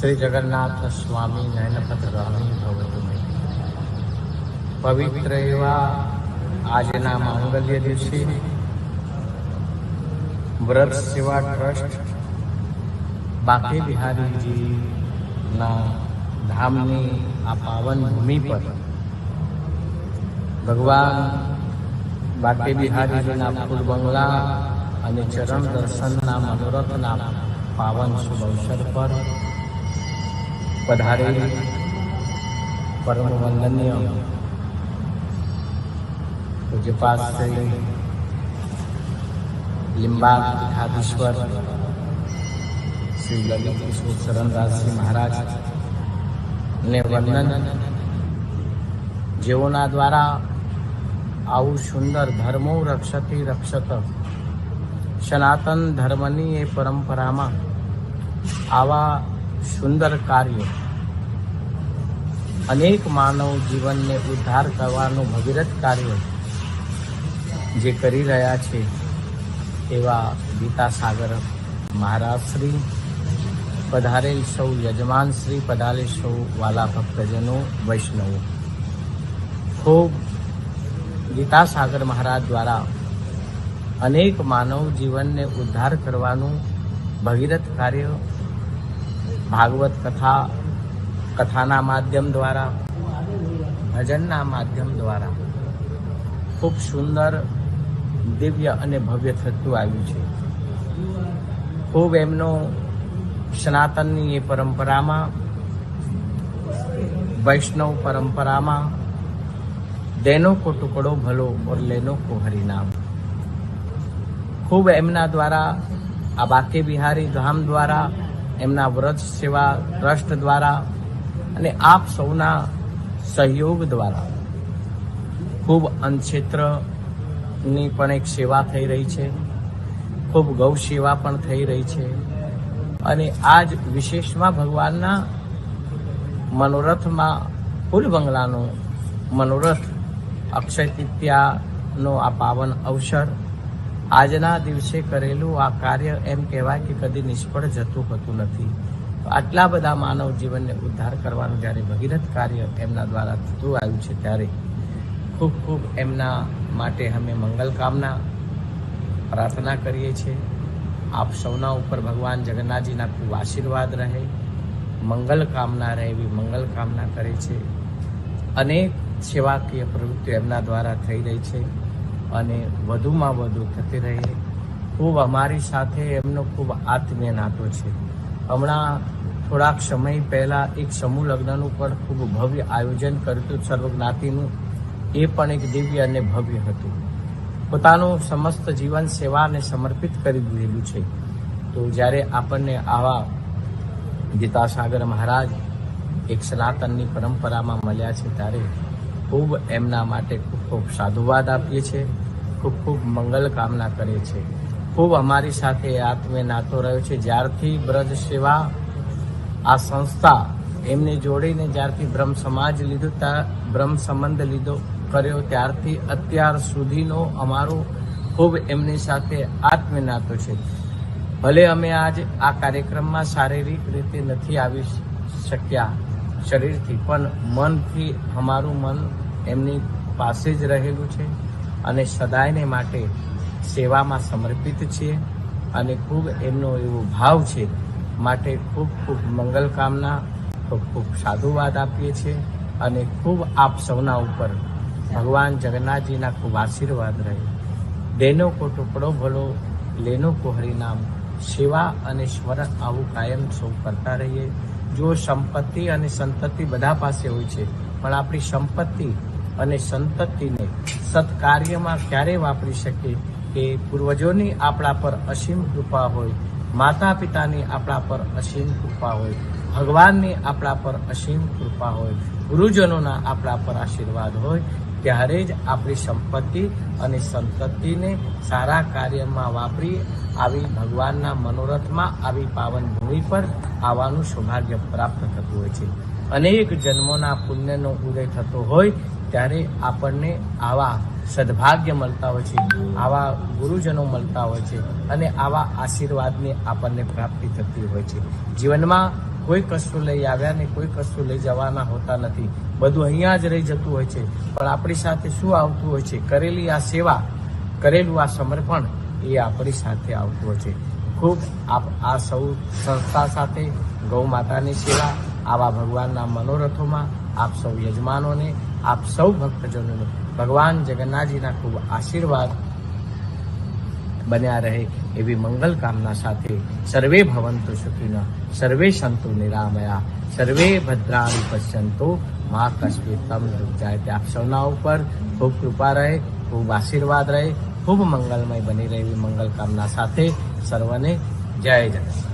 श्री जगन्नाथ स्वामी नयनपथगामी भवतु मे। पवित्र एवा આજના માંગલ્ય દિવસે વ્રત સેવા ટ્રસ્ટ બાકે બિહારીજીના ધામની આ પાવન ભૂમિ પર ભગવાન બાકે બિહારીજીના ફૂલ બંગલા અને ચરણ દર્શનના મનોરથના પાવન શુભ અવસર પર પધારેલી પરમ વંદનીય પૂજ્યપાદ શ્રી લીંબાગ પીઠાધીશ્વર શ્રી લલિત કિશોર શરણદાસજી મહારાજ ને વંદન, જેઓના દ્વારા આવું સુંદર ધર્મો રક્ષતી રક્ષત સનાતન ધર્મની એ પરંપરામાં આવા સુંદર કાર્ય અનેક માનવ જીવનને ઉદ્ધાર કરવાનું ભગીરથ કાર્ય જે કરી રહ્યા છે એવા ગીતાસાગર મહારાજ શ્રી, પધારેલ સૌ યજમાન શ્રી, પધારેલ સૌ વાલા ભક્તજનો, વૈષ્ણવો, ખૂબ ગીતાસાગર મહારાજ દ્વારા અનેક માનવ જીવનને ઉદ્ધાર કરવાનું ભગીરથ કાર્ય ભાગવત કથાના માધ્યમ દ્વારા, ભજનના માધ્યમ દ્વારા ખૂબ સુંદર, દિવ્ય અને ભવ્ય થતું આવ્યું છે. ખૂબ એમનો સનાતનની એ પરંપરામાં, વૈષ્ણવ પરંપરામાં દેનો કો ટુકડો ભલો ઓર લેનો કો હરિનામ, ખૂબ એમના દ્વારા આ બાકે બિહારી ધામ દ્વારા, એમના વ્રત સેવા ટ્રસ્ટ દ્વારા અને આપ સૌના સહયોગ દ્વારા ખૂબ અન્નક્ષેત્રની પણ એક સેવા થઈ રહી છે, ખૂબ ગૌ સેવા પણ થઈ રહી છે. અને આજ વિશેષમાં ભગવાનના મનોરથમાં ફૂલ બંગલાનો મનોરથ, અક્ષય તૃતીયાનો આ પાવન અવસર, આજના દિવસે કરેલું આ કાર્ય એમ કહેવાય કે કદી નિષ્ફળ જતું હોતું નથી. આટલા બધા માનવ જીવનને ઉદ્ધાર કરવાનું જ્યારે ભગીરથ કાર્ય એમના દ્વારા થતું આવ્યું છે, ત્યારે ખૂબ ખૂબ એમના માટે અમે મંગલ કામના પ્રાર્થના કરીએ છીએ. આપ સૌના ઉપર ભગવાન જગન્નાથજીના ખૂબ આશીર્વાદ રહે, મંગલ કામના રહે એવી મંગલ કામના કરે છે. અનેક સેવાકીય પ્રવૃત્તિઓ એમના દ્વારા થઈ રહી છે અને વધુમાં વધુ થતી રહે. ખૂબ અમારી સાથે એમનો ખૂબ આત્મીય નાતો છે. હમણાં થોડાક સમય પહેલાં એક સમૂહ લગ્નનું પણ ખૂબ ભવ્ય આયોજન કર્યું હતું સર્વજ્ઞાતિનું. એ પણ એક દિવ્ય અને ભવ્ય હતું. પોતાનું સમસ્ત જીવન સેવાને સમર્પિત કરી દીધેલું છે. તો જ્યારે આપણને આવા ગીતાસાગર મહારાજ એક સનાતનની પરંપરામાં મળ્યા છે, ત્યારે ખૂબ એમના માટે ખૂબ ખૂબ સાધુવાદ આપીએ છીએ, ખૂબ ખૂબ મંગલ કામના કરીએ છીએ. ખૂબ અમારી સાથે આત્મીય નાતો રહ્યો છે. જ્યારથી બ્રજ સેવા આ સંસ્થા એમને જોડીને જ્યારથી બ્રહ્મ સમાજ લીધું, બ્રહ્મ સંબંધ લીધો કર્યો, ત્યારથી અત્યાર સુધીનો અમારો ખૂબ એમની સાથે આત્મીય નાતો છે. ભલે અમે આજ આ કાર્યક્રમમાં શારીરિક રીતે નથી આવી શક્યા શરીરથી, પણ મનથી અમારું મન એમની પાસે જ રહેલું છે અને સદાયને માટે સેવામાં સમર્પિત છીએ. અને ખૂબ એમનો એવો ભાવ છે, માટે ખૂબ ખૂબ મંગલ કામના, ખૂબ ખૂબ સાધુવાદ આપીએ છીએ. અને ખૂબ આપ સૌના ઉપર ભગવાન જગન્નાથજીના ખૂબ આશીર્વાદ રહે. દેનો કો ટુકડો ભલો, લેનો કો હરિનામ, સેવા અને સ્મરણ આવું કાયમ સૌ કરતા રહીએ. જો સંપત્તિ અને સંતતિ બધા પાસે હોય છે, પણ આપણી સંપત્તિ અને સંતતિને સત્કાર્યમાં ક્યારે વાપરી શકીએ કે પૂર્વજોની આપણા પર અસીમ કૃપા હોય, માતા પિતાની આપણા પર અસીમ કૃપા હોય, ભગવાનની આપણા પર અસીમ કૃપા હોય, ગુરુજનોના આપણા પર આશીર્વાદ હોય, ત્યારે જ આપણી સંપત્તિ અને સંતતિને સારા કાર્યમાં વાપરી આવી ભગવાનના મનોરથમાં આવી પાવન ભૂમિ પર આવવાનું સૌભાગ્ય પ્રાપ્ત થતું હોય છે. અનેક જન્મોના પુણ્યનો ઉદય થતો હોય ત્યારે આપણને આવા સદભાગ્ય મળતા હોય છે, આવા ગુરુજનો મળતા હોય છે અને આવા આશીર્વાદની આપણને પ્રાપ્તિ થતી હોય છે. જીવનમાં કોઈ કશું લઈ આવ્યા ને કોઈ કશું લઈ જવાના હોતા નથી. બધું અહીંયા જ રહી જતું હોય છે, પણ આપણી સાથે શું આવતું હોય છે? કરેલી આ સેવા, કરેલું આ સમર્પણ એ આપણી સાથે આવતું હોય છે. ખૂબ આ સૌ સંસ્થા સાથે ગૌ માતાની સેવા, આવા ભગવાનના મનોરથોમાં આપ સૌ યજમાનોને, આપ સૌ ભક્તજનોને ભગવાન જગન્નાથજીના ખૂબ આશીર્વાદ બન્યા રહે એવી મંગલ કામના સાથે સર્વે ભવંતુ સુખીના, સર્વે સંતુ નિરામયા, સર્વે ભદ્રાણી પશ્યંતુ મા કસ્મિત તમ દુર્જાય. આપ સૌના ઉપર ખૂબ કૃપા રહે, ખૂબ આશીર્વાદ રહે, ખૂબ મંગલમય બની રહે એવી મંગલ કામના સાથે સર્વને જય જગન્નાથ.